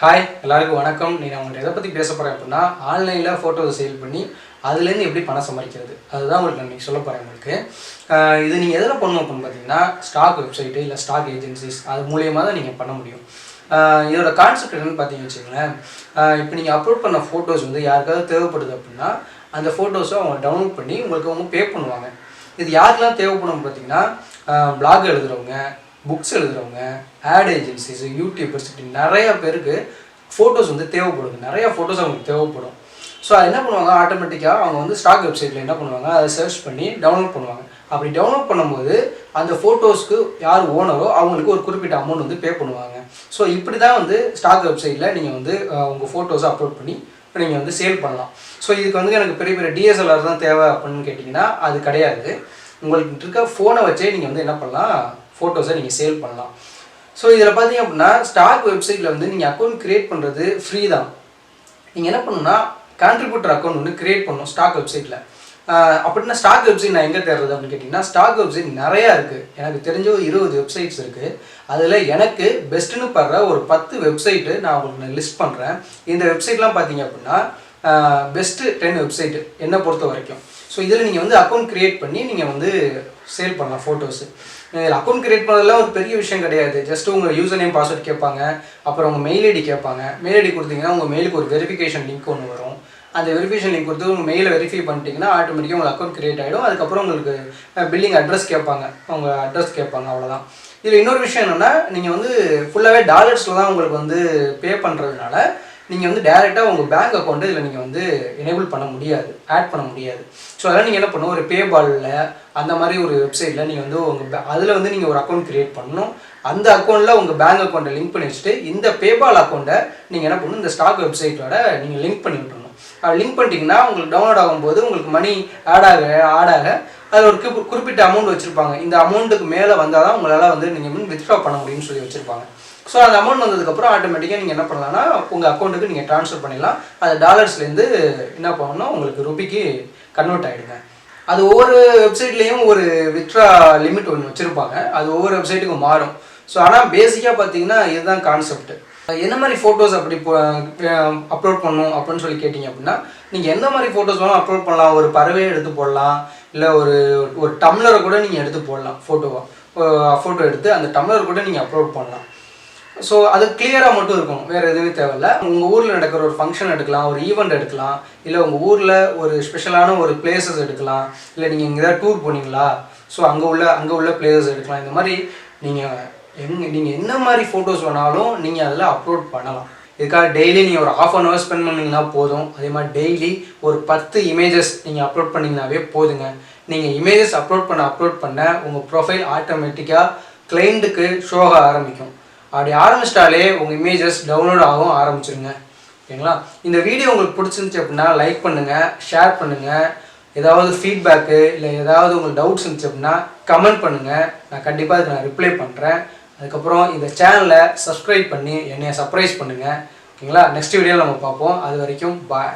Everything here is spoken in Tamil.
ஹாய் எல்லாருக்கும் வணக்கம். நான் உங்கள்கிட்ட எதை பற்றி பேச போகிறேன் அப்படின்னா, ஆன்லைனில் ஃபோட்டோவை சேல் பண்ணி அதுலேருந்து எப்படி பணம் சம்பாதிக்கிறது அதுதான் உங்களுக்கு நான் சொல்ல போகிறேன். உங்களுக்கு இது நீங்கள் எதில் பண்ணணும் அப்படின்னு பார்த்தீங்கன்னா, ஸ்டாக் வெப்சைட்டு இல்லை ஸ்டாக் ஏஜென்சிஸ் அது மூலியமாக தான் நீங்கள் பண்ண முடியும். இதோட கான்செப்ட் என்னென்னு பார்த்தீங்கன்னு வச்சுங்களேன், இப்போ நீங்கள் அப்லோட் பண்ண ஃபோட்டோஸ் வந்து யாருக்காவது தேவைப்படுது அப்படின்னா அந்த ஃபோட்டோஸை அவங்க டவுன்லோட் பண்ணி உங்களுக்கு அவங்க பே பண்ணுவாங்க. இது யாருக்கெல்லாம் தேவைப்படும் பார்த்தீங்கன்னா, பிளாக் எழுதுகிறவங்க, புக்ஸ் எழுதுகிறவங்க, ஆட் ஏஜென்சிஸ், யூடியூபர்ஸ், இப்படி நிறையா பேருக்கு ஃபோட்டோஸ் வந்து தேவைப்படுது. நிறையா ஃபோட்டோஸ் அவங்களுக்கு தேவைப்படும். ஸோ அது என்ன பண்ணுவாங்க, ஆட்டோமேட்டிக்காக அவங்க வந்து ஸ்டாக் வெப்சைட்டில் என்ன பண்ணுவாங்க, அதை சர்ச் பண்ணி டவுன்லோட் பண்ணுவாங்க. அப்படி டவுன்லோட் பண்ணும்போது அந்த ஃபோட்டோஸ்க்கு யார் ஓனரோ அவங்களுக்கு ஒரு குறிப்பிட்ட அமௌண்ட் வந்து பே பண்ணுவாங்க. ஸோ இப்படி தான் வந்து ஸ்டாக் வெப்சைட்டில் நீங்கள் வந்து உங்கள் ஃபோட்டோஸை அப்லோட் பண்ணி நீங்கள் வந்து சேல் பண்ணலாம். ஸோ இதுக்கு வந்து எனக்கு பெரிய பெரிய டிஎஸ்எல்ஆர் தான் தேவை அப்படின்னு கேட்டிங்கன்னா அது கிடையாது. உங்களுக்கு இருக்க ஃபோனை வச்சே நீங்கள் வந்து என்ன பண்ணலாம், ஃபோட்டோஸை நீங்கள் சேல் பண்ணலாம். ஸோ இதில் பார்த்தீங்க அப்படின்னா, ஸ்டாக் வெப்சைட்டில் வந்து நீங்கள் அக்கௌண்ட் க்ரியேட் பண்ணுறது ஃப்ரீ தான். நீங்கள் என்ன பண்ணணும்னா, கான்ட்ரிபியூட்டர் அக்கௌண்ட் ஒன்று க்ரியேட் பண்ணணும் ஸ்டாக் வெப்சைட்டில். அப்படின்னா ஸ்டாக் வெப்சைட் நான் எங்கே தேடுறது அப்படின்னு கேட்டிங்கன்னா, ஸ்டாக் வெப்சைட் நிறையா இருக்குது. எனக்கு தெரிஞ்ச ஒரு 20 வெப்சைட்ஸ் இருக்குது. அதில் எனக்கு பெஸ்ட்டுன்னு படுற ஒரு 10 வெப்சைட்டு நான் உங்களுக்கு லிஸ்ட் பண்ணுறேன். இந்த வெப்சைட்லாம் பார்த்தீங்க அப்படின்னா பெஸ்ட்டு 10 வெப்சைட்டு என்னை பொறுத்த வரைக்கும். ஸோ இதில் நீங்கள் வந்து அக்கௌண்ட் க்ரியேட் பண்ணி நீங்கள் வந்து சேல் பண்ணலாம் ஃபோட்டோஸு. இதில் அக்கௌண்ட் க்ரியேட் பண்ணதெல்லாம் ஒரு பெரிய விஷயம் கிடையாது. ஜஸ்ட்டு உங்கள் யூசர் நேம் பாஸ்வேர்ட் கேட்பாங்க, அப்புறம் உங்கள் மெயில் ஐடி கேட்பாங்க. மெயில் ஐடி கொடுத்தீங்கன்னா உங்கள் மெயிலுக்கு ஒரு வெரிஃபிகேஷன் லிங்க் ஒன்று வரும். அந்த வெரிஃபிகேஷன் லிங்க் கொடுத்து உங்கள் மெயிலை வெரிஃபை பண்ணிட்டீங்கன்னா ஆட்டோமேட்டிக்காக உங்களுக்கு அக்கௌண்ட் க்ரியேட் ஆகிடும். அதுக்கப்புறம் உங்களுக்கு பில்லிங் அட்ரஸ் கேட்பாங்க, உங்கள் அட்ரஸ் கேட்பாங்க, அவ்வளோதான். இதில் இன்னொரு விஷயம் என்னென்னா, நீங்கள் வந்து ஃபுல்லாகவே டாலர்ஸில் தான் உங்களுக்கு வந்து பே பண்ணுறதுனால நீங்கள் வந்து டேரெக்டாக உங்கள் பேங்க் அக்கௌண்ட்டு இதில் நீங்கள் வந்து எனேபிள் பண்ண முடியாது, ஆட் பண்ண முடியாது. ஸோ அதெல்லாம் நீங்கள் என்ன பண்ணணும், ஒரு பேபாலில் அந்த மாதிரி ஒரு வெப்சைட்டில் நீங்கள் வந்து உங்கள் அதில் வந்து நீங்கள் ஒரு அக்கௌண்ட் க்ரியேட் பண்ணணும். அந்த அக்கௌண்ட்டில் உங்கள் பேங்க் அக்கௌண்ட்டை லிங்க் பண்ணி வச்சுட்டு இந்த பேபால் அக்கௌண்ட்டை நீங்கள் என்ன பண்ணணும், இந்த ஸ்டாக் வெப்சைட்டோட நீங்கள் லிங்க் பண்ணி விட்டுறணும். லிங்க் பண்ணிட்டீங்கன்னா உங்களுக்கு டவுன்லோட் ஆகும்போது உங்களுக்கு மணி ஆட் ஆக அதில் ஒரு குறிப்பிட்ட அமௌண்ட் வச்சுருப்பாங்க. இந்த அமௌண்ட்டுக்கு மேலே வந்தால் தான் உங்களால் வந்து நீங்கள் வந்து வித்ட்ரா பண்ண முடியும்னு சொல்லி வச்சுருப்பாங்க. ஸோ அந்த அமௌண்ட் வந்ததுக்கப்புறம் ஆட்டோமேட்டிக்காக நீங்கள் என்ன பண்ணலாம்னா, உங்கள் அக்கௌண்ட்டுக்கு நீங்கள் ட்ரான்ஸ்ஃபர் பண்ணிடலாம். அது டாலர்ஸ்லேருந்து என்ன பண்ணணும், உங்களுக்கு ருபிக்கு கன்வெர்ட் ஆகிடுங்க. அது ஒவ்வொரு வெப்சைட்லேயும் ஒரு வித்ட்ரா லிமிட் ஒன்று வச்சுருப்பாங்க. அது ஒவ்வொரு வெப்சைட்டுக்கும் மாறும். ஸோ ஆனால் பேசிக்காக பார்த்தீங்கன்னா இதுதான் கான்செப்ட். என்ன மாதிரி ஃபோட்டோஸ் அப்படி அப்லோட் பண்ணணும் அப்படின்னு சொல்லி கேட்டிங்க அப்படின்னா, நீங்கள் எந்த மாதிரி ஃபோட்டோஸ் வேணால் அப்லோட் பண்ணலாம். ஒரு பறவையை எடுத்து போடலாம், இல்லை ஒரு டம்ளரை கூட நீங்கள் எடுத்து போடலாம். ஃபோட்டோ எடுத்து அந்த டம்ளரை கூட நீங்கள் அப்லோட் பண்ணலாம். ஸோ அது கிளியராக மட்டும் இருக்கும், வேறு எதுவுமே தேவையில்லை. உங்கள் ஊரில் நடக்கிற ஒரு ஃபங்க்ஷன் எடுக்கலாம், ஒரு ஈவெண்ட் எடுக்கலாம், இல்லை உங்கள் ஊரில் ஒரு ஸ்பெஷலான ஒரு பிளேசஸ் எடுக்கலாம், இல்லை நீங்கள் இங்கே ஏதாவது டூர் போனீங்களா, ஸோ அங்கே உள்ள பிளேசஸ் எடுக்கலாம். இந்த மாதிரி நீங்கள் என்ன மாதிரி ஃபோட்டோஸ் வேணாலும் நீங்கள் அதில் அப்லோட் பண்ணலாம். இதுக்காக டெய்லி நீங்கள் ஒரு ½ hour ஸ்பெண்ட் பண்ணிங்கன்னா போதும். அதே மாதிரி டெய்லி ஒரு 10 இமேஜஸ் நீங்கள் அப்லோட் பண்ணிங்கனாவே போதுங்க. நீங்கள் இமேஜஸ் அப்லோட் பண்ண உங்கள் ப்ரொஃபைல் ஆட்டோமேட்டிக்காக கிளைண்ட்டுக்கு ஷோ ஆக ஆரம்பிக்கும். அப்படி ஆரம்பிச்சிட்டாலே உங்கள் இமேஜஸ் டவுன்லோட் ஆகவும் ஆரம்பிச்சிருங்க. ஓகேங்களா? இந்த வீடியோ உங்களுக்கு பிடிச்சிருந்துச்சு அப்படின்னா லைக் பண்ணுங்கள், ஷேர் பண்ணுங்கள். ஏதாவது ஃபீட்பேக்கு இல்லை ஏதாவது உங்களுக்கு டவுட்ஸ் இருந்துச்சு அப்படின்னா கமெண்ட் பண்ணுங்கள். நான் கண்டிப்பாக அதுக்கு நான் ரிப்ளை பண்ணுறேன். அதுக்கப்புறம் இந்த சேனலை சப்ஸ்கிரைப் பண்ணி என்னை சர்ப்ரைஸ் பண்ணுங்கள். ஓகேங்களா? நெக்ஸ்ட் வீடியோவில் நம்ம பார்ப்போம். அது வரைக்கும் பாய்.